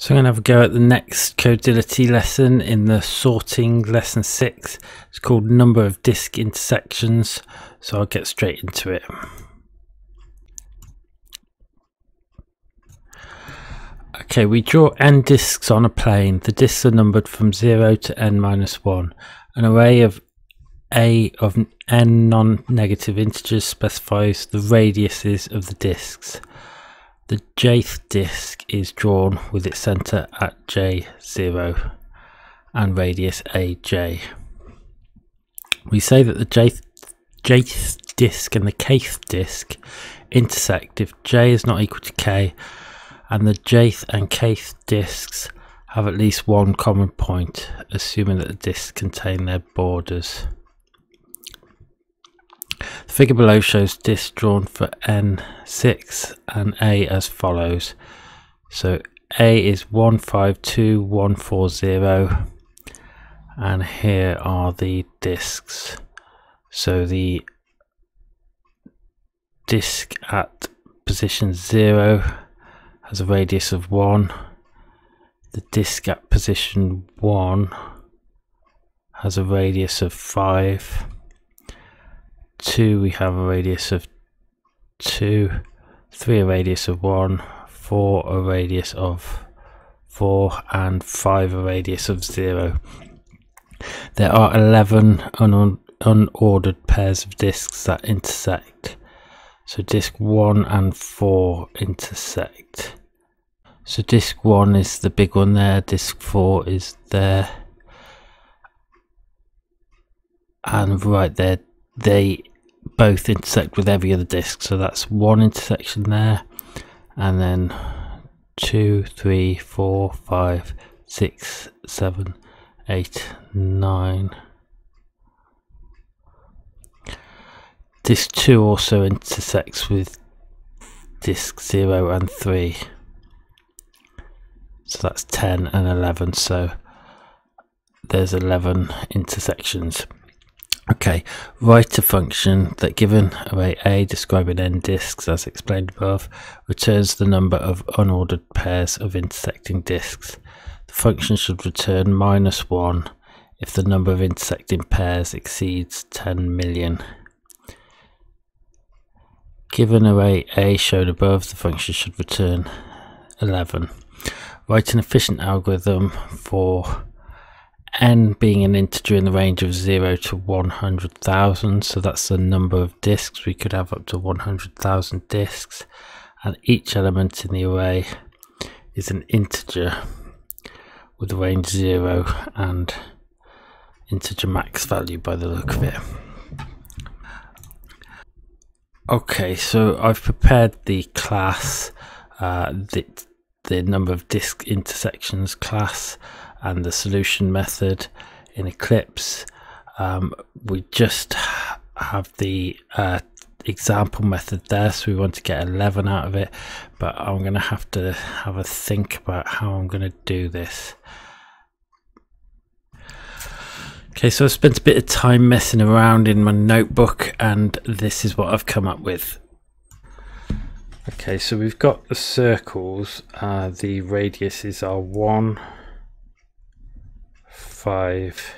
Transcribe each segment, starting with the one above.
So I'm going to have a go at the next Codility lesson in the sorting lesson 6. It's called Number of Disc Intersections, so I'll get straight into it. Okay, we draw n discs on a plane. The discs are numbered from 0 to n-1. An array of a of n non-negative integers specifies the radiuses of the discs. The jth disc is drawn with its centre at J0 and radius AJ. We say that the jth disc and the kth disc intersect if J is not equal to K and the jth and kth discs have at least one common point, assuming that the discs contain their borders. The figure below shows discs drawn for n6 and A as follows. So A is 152140 and here are the discs. So the disc at position 0 has a radius of 1. The disc at position 1 has a radius of 5. 2 we have a radius of 2, 3 a radius of 1, 4 a radius of 4 and 5 a radius of 0. There are 11 unordered pairs of discs that intersect. So disc 1 and 4 intersect. So disc 1 is the big one there, disc 4 is there, and right there they both intersect with every other disc. So that's one intersection there, and then 2, 3, 4, 5, 6, 7, 8, 9. Disc 2 also intersects with disc 0 and 3. So that's 10 and 11. So there's 11 intersections. Okay, write a function that, given array A describing n discs as explained above, returns the number of unordered pairs of intersecting discs. The function should return -1 if the number of intersecting pairs exceeds 10 million. Given array A shown above, the function should return 11. Write an efficient algorithm for n being an integer in the range of 0 to 100,000, so that's the number of discs. We could have up to 100,000 discs, and each element in the array is an integer with a range 0 and integer max value by the look of it. Okay, so I've prepared the class, the number of disc intersections class, and the solution method in Eclipse. We just have the example method there, so we want to get 11 out of it, but I'm going to have a think about how I'm going to do this. Okay, so I spent a bit of time messing around in my notebook, and this is what I've come up with. Okay, so we've got the circles, the radiuses are 1, 5,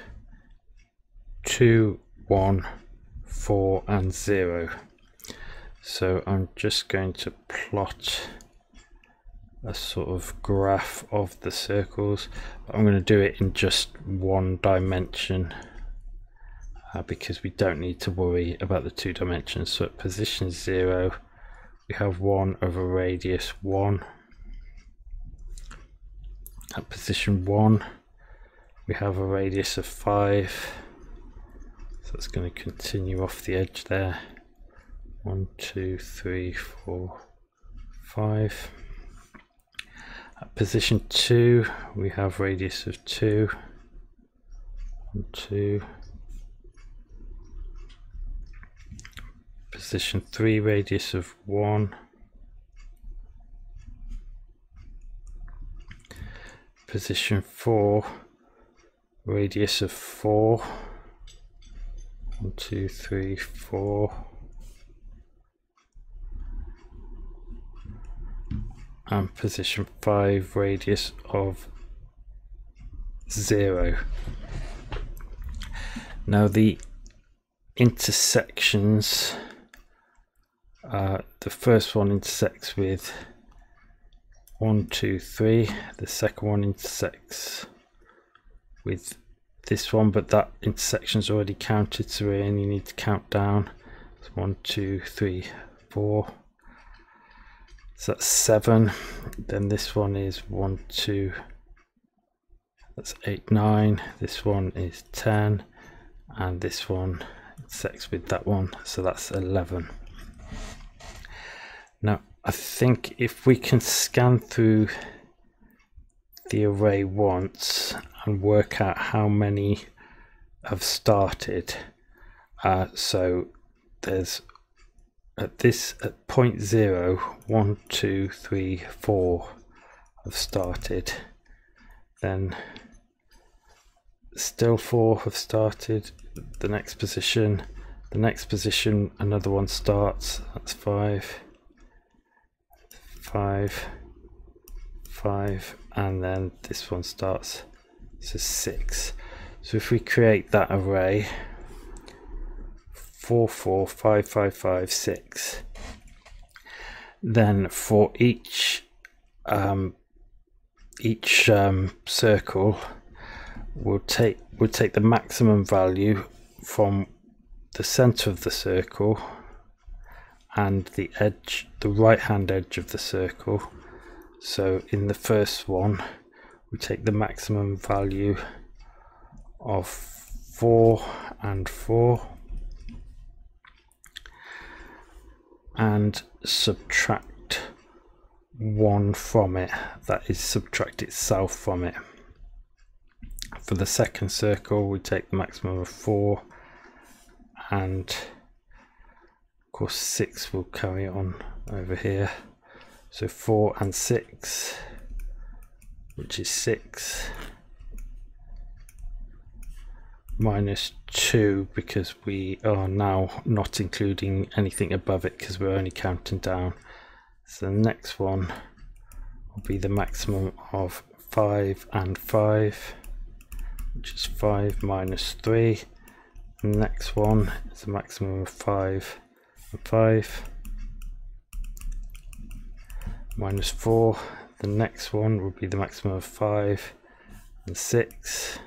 2, 1, 4 and 0. So I'm just going to plot a sort of graph of the circles. I'm going to do it in just one dimension because we don't need to worry about the 2 dimensions. So at position 0 we have 1 over radius 1. At position 1 we have a radius of 5, so it's going to continue off the edge there. 1, 2, 3, 4, 5. At position 2 we have radius of 2, 1, 2. Position 3 radius of 1. Position 4 radius of 4. 1, 2, 3, 4. and position 5 radius of 0. Now the intersections, the first one intersects with 1, 2, 3. The second one intersects with this one, but that intersection's already counted, so we only need to count down. It's 1, 2, 3, 4. So that's 7. Then this one is 1, 2. That's 8, 9. This one is 10, and this one intersects with that one, so that's 11. Now I think if we can scan through the array once and work out how many have started, so there's at point 0, 1, 2, 3, 4 have started, then still 4 have started, the next position another one starts, that's 5, 5, 5, and then this one starts, so 6. So if we create that array 4, 4, 5, 5, 5, 6, then for each circle we'll take the maximum value from the center of the circle and the right hand edge of the circle. So in the first one we take the maximum value of 4 and 4 and subtract 1 from it, that is subtract itself from it. For the second circle we take the maximum of 4, and of course 6 will carry on over here, so 4 and 6, which is 6, minus 2, because we are now not including anything above it because we're only counting down. So the next one will be the maximum of 5 and 5, which is 5 minus 3. The next one is a maximum of 5 and 5, minus 4. The next one will be the maximum of 5 and 6,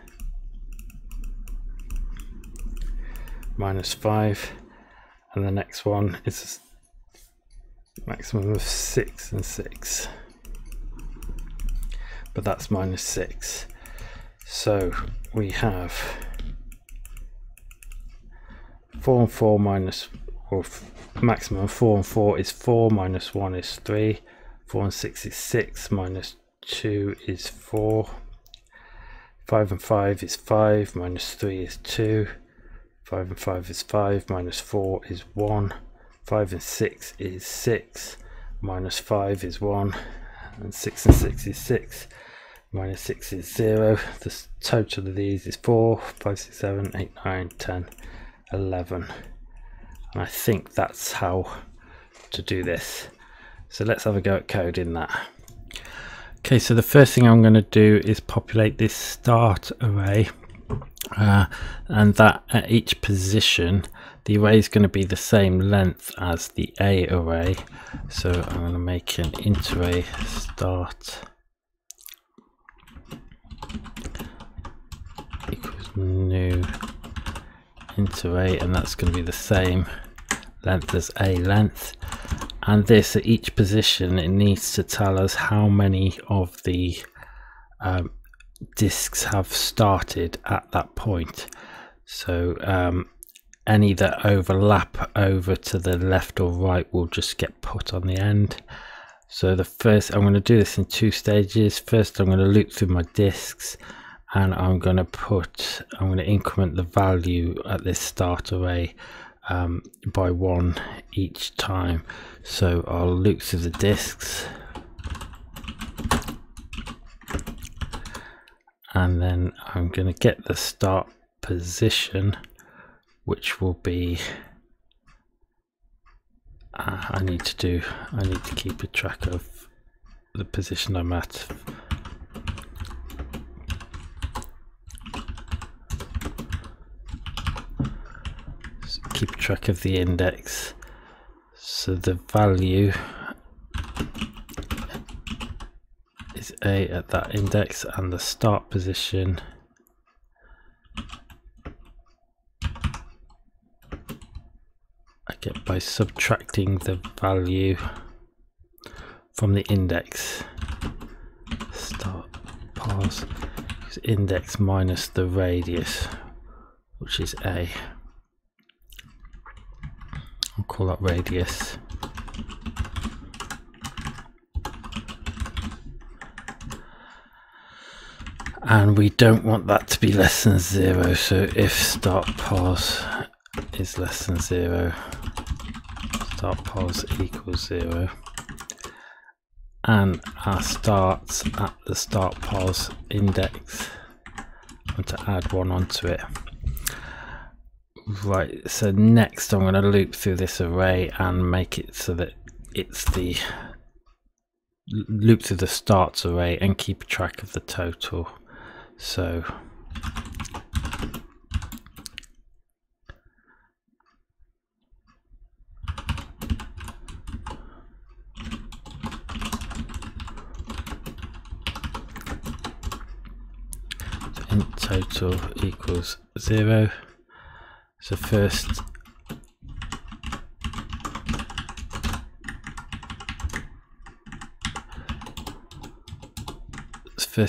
minus 5, and the next one is a maximum of 6 and 6, but that's minus 6. So we have 4 and 4 minus, or maximum 4 and 4 is 4, minus 1 is 3, 4 and 6 is 6, minus 2 is 4, 5 and 5 is 5, minus 3 is 2, 5 and 5 is 5, minus 4 is 1, 5 and 6 is 6, minus 5 is 1, and 6 and 6 is 6, minus 6 is 0. The total of these is 4, 5, 6, 7, 8, 9, 10, 11. And I think that's how to do this. So let's have a go at coding that. Okay, so the first thing I'm going to do is populate this start array, and that at each position the array is going to be the same length as the A array. So I'm going to make an int array start equals new int array, and that's going to be the same length as A length. And this, at each position, it needs to tell us how many of the discs have started at that point. So any that overlap over to the left or right will just get put on the end. So the first, I'm going to do this in 2 stages. First I'm going to loop through my discs, and I'm going to increment the value at this start array by 1 each time. So I'll loop through the discs, and then I'm going to get the start position, which will be I need to keep a track of the position I'm at. So keep track of the index. So the value is A at that index, and the start position I get by subtracting the value from the index. Start parse is index minus the radius, which is A. I'll call that radius. And we don't want that to be less than 0, so if start parse is less than 0, start parse equals 0. And our starts at the start parse index, I'm going to add 1 onto it. Right, so next I'm going to loop through this array and make it so that it's the loop through the starts array and keep track of the total. So int total equals 0. So first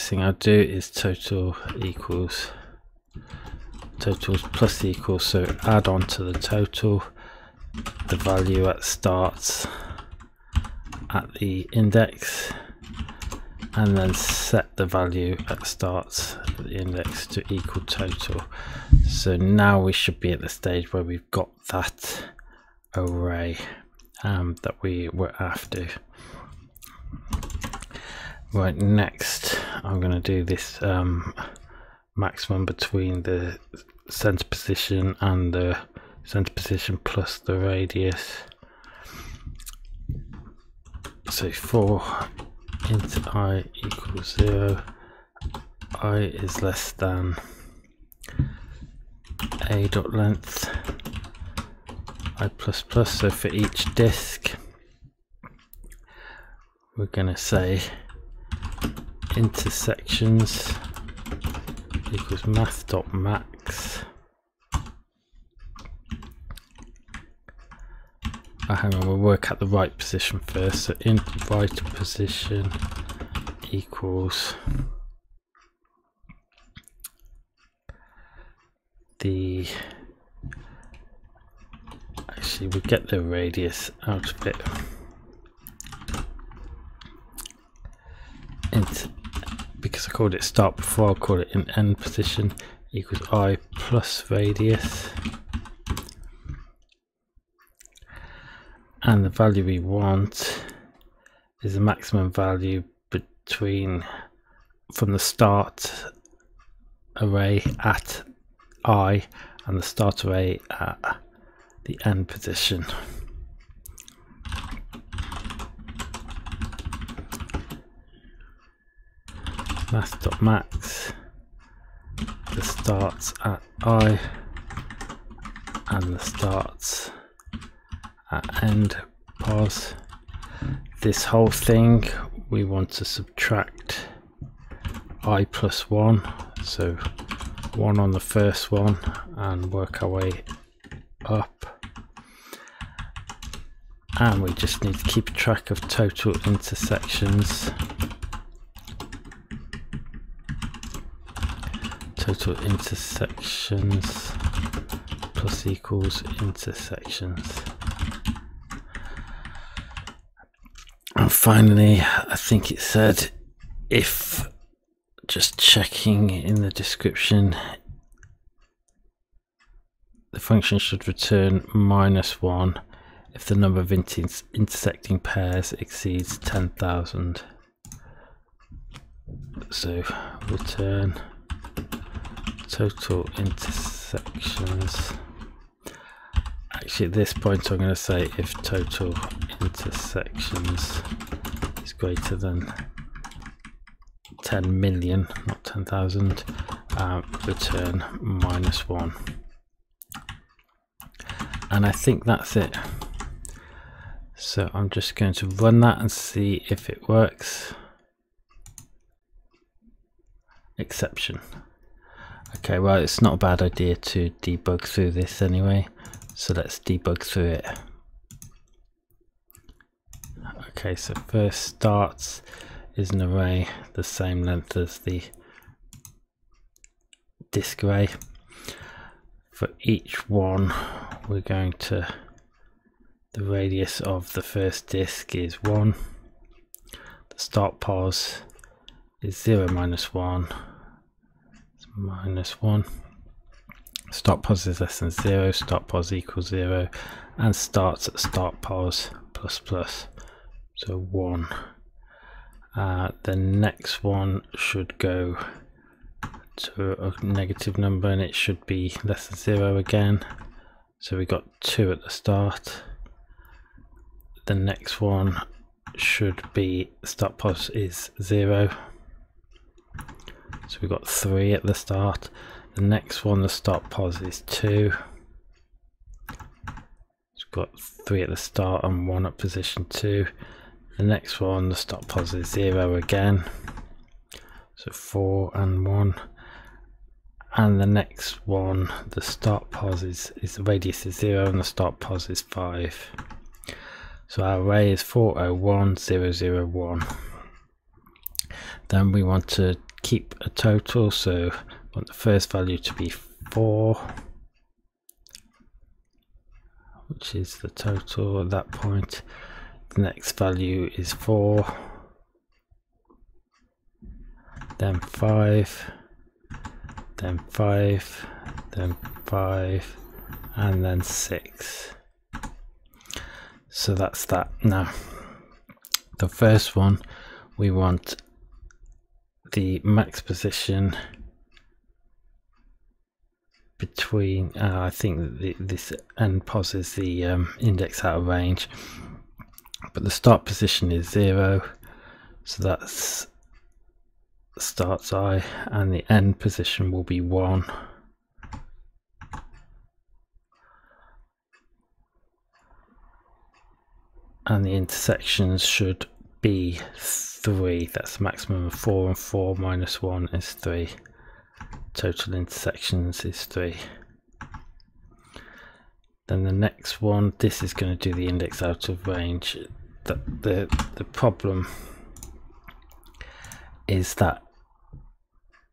thing I'll do is totals plus equals, so add on to the total the value at starts at the index, and then set the value at starts at the index to equal total. So now we should be at the stage where we've got that array that we were after. Right, next I'm going to do this maximum between the center position and the center position plus the radius. So for int I equals 0, I is less than a dot length I plus plus. So for each disk we're going to say intersections equals math.max. Hang on, we'll work out the right position first. So int right position equals the, actually we get the radius out of it. Int, because I called it start before, I'll call it in end position equals I plus radius. And the value we want is the maximum value between from the start array at I and the start array at the end position. Math.max, the starts at I and the starts at end parse. This whole thing we want to subtract I plus 1, so 1 on the first one and work our way up. And we just need to keep track of total intersections. Total intersections plus equals intersections. And finally, I think it said if, just checking in the description, the function should return -1 if the number of intersecting pairs exceeds 10,000. So return total intersections. Actually at this point I'm going to say if total intersections is greater than 10 million, not 10,000, return -1. And I think that's it. So I'm just going to run that and see if it works. Exception. Okay, well, it's not a bad idea to debug through this anyway, so let's debug through it. Okay, so first starts is an array the same length as the disk array. For each one, we're going to, the radius of the first disk is 1, the start pos is 0 minus 1, it's -1, start pos is less than 0, start pos equals 0, and starts at start pos plus, so 1. The next one should go to a negative number and it should be less than 0 again, so we got 2 at the start. The next one should be start pos is 0, so we got 3 at the start. The next one, the start pos is 2, it's got 3 at the start and 1 at position 2. The next one, the start pos is 0 again, so 4 and 1. And the next one, the start pos is the radius is 0 and the start pos is 5. So our array is 401001. Then we want to keep a total, so we want the first value to be 4, which is the total at that point. The next value is 4, then 5, then 5, then 5, and then 6. So that's that. Now, the first one, we want the max position between, I think that this end pos is the index out of range, but the start position is 0, so that's starts I, and the end position will be 1. And the intersections should be 3. That's a maximum of 4, and 4 minus 1 is 3. Total intersections is 3. Then the next one, this is going to do the index out of range. The problem is that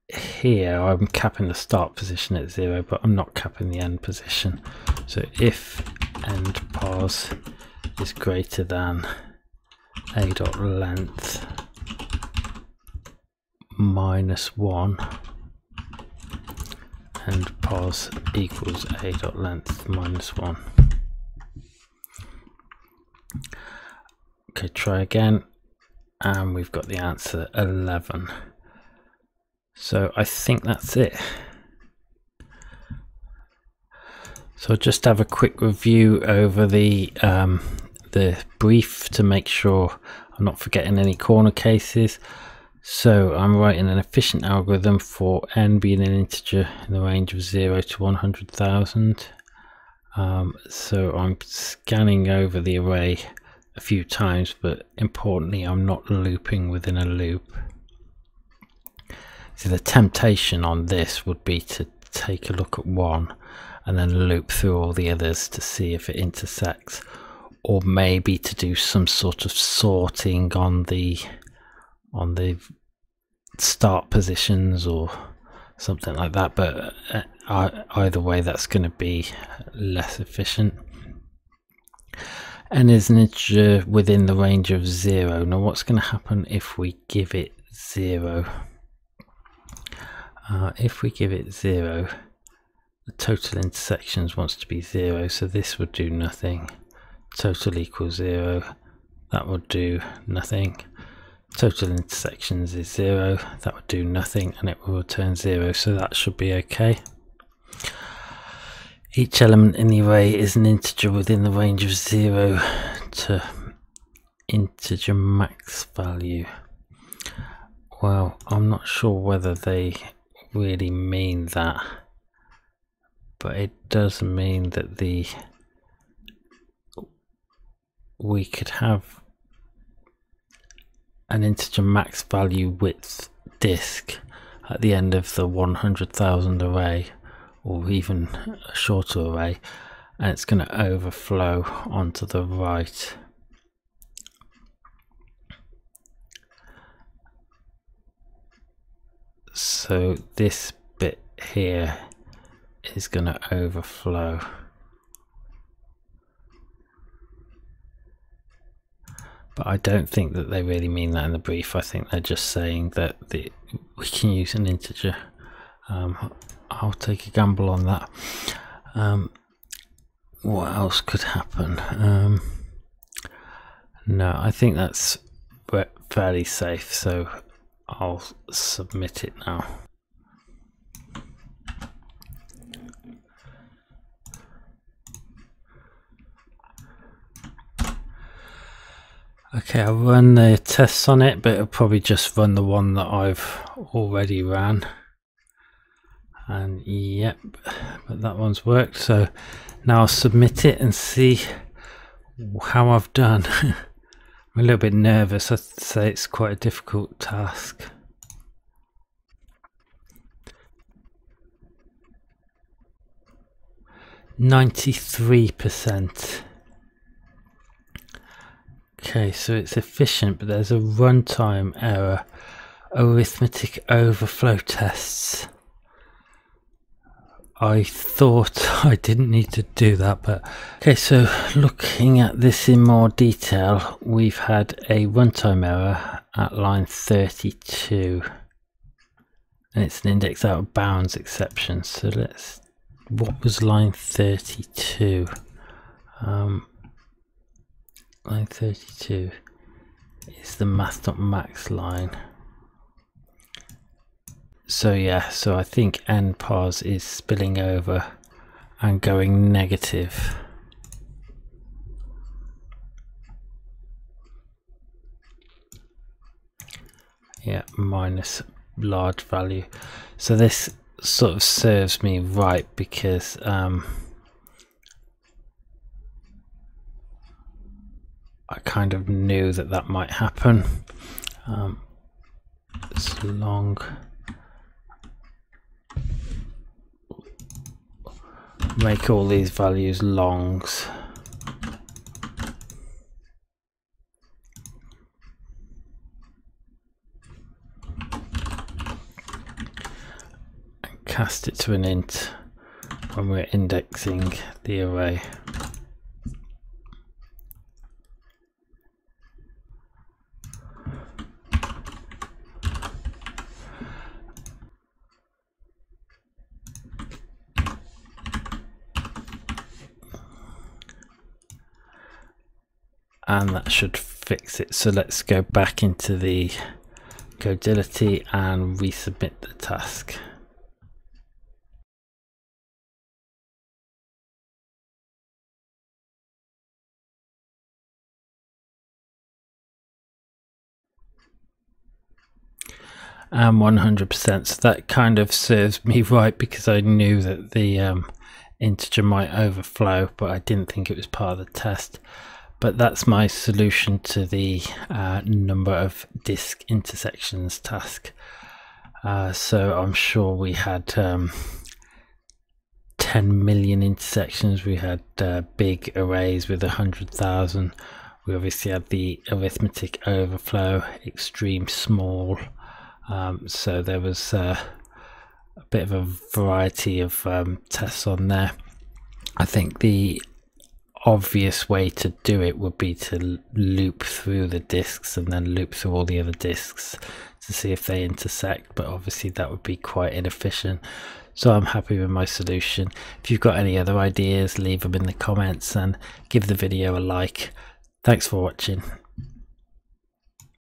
here I'm capping the start position at 0, but I'm not capping the end position. So if end pos is greater than a dot length minus 1, and pos equals a dot length minus 1. Okay, try again, and we've got the answer 11. So I think that's it. So I'll just have a quick review over the brief to make sure I'm not forgetting any corner cases. So I'm writing an efficient algorithm for n being an integer in the range of 0 to 100,000. So I'm scanning over the array a few times, but importantly I'm not looping within a loop. So the temptation on this would be to take a look at one and then loop through all the others to see if it intersects, or maybe to do some sort of sorting on the start positions or something like that, but either way that's going to be less efficient. And is an integer within the range of 0. Now what's going to happen if we give it 0? If we give it 0, the total intersections wants to be 0, so this would do nothing. Total equals 0, that would do nothing. Total intersections is 0, that would do nothing, and it will return 0, so that should be okay. Each element in the array is an integer within the range of 0 to integer max value. Well, I'm not sure whether they really mean that, but it does mean that we could have an integer max value width disk at the end of the 100,000 array, or even a shorter array, and it's going to overflow onto the right. So this bit here is going to overflow. But I don't think that they really mean that in the brief. I think they're just saying that we can use an integer. I'll take a gamble on that. What else could happen? No, I think that's fairly safe, so I'll submit it now. Okay, I'll run the tests on it, but it'll probably just run the one that I've already ran. And yep, but that one's worked. So now I'll submit it and see how I've done. I'm a little bit nervous. I'd say it's quite a difficult task. %93%. Okay, so it's efficient, but there's a runtime error. Arithmetic overflow tests. I thought I didn't need to do that, but okay, so looking at this in more detail, we've had a runtime error at line 32, and it's an index out of bounds exception. So what was line 32? Line 32 is the math.max line. So yeah, so I think npos is spilling over and going negative. Yeah, minus large value. So this sort of serves me right, because I kind of knew that that might happen. It's long. Make all these values longs. And cast it to an int when we're indexing the array. And that should fix it. So let's go back into the Codility and resubmit the task. And 100%. So that kind of serves me right, because I knew that the integer might overflow, but I didn't think it was part of the test. But that's my solution to the number of disk intersections task. So I'm sure we had 10 million intersections. We had big arrays with 100,000. We obviously had the arithmetic overflow, extreme small. So there was a bit of a variety of tests on there. I think the obvious way to do it would be to loop through the disks and then loop through all the other disks to see if they intersect, but obviously that would be quite inefficient. So I'm happy with my solution. If you've got any other ideas, leave them in the comments and give the video a like. Thanks for watching.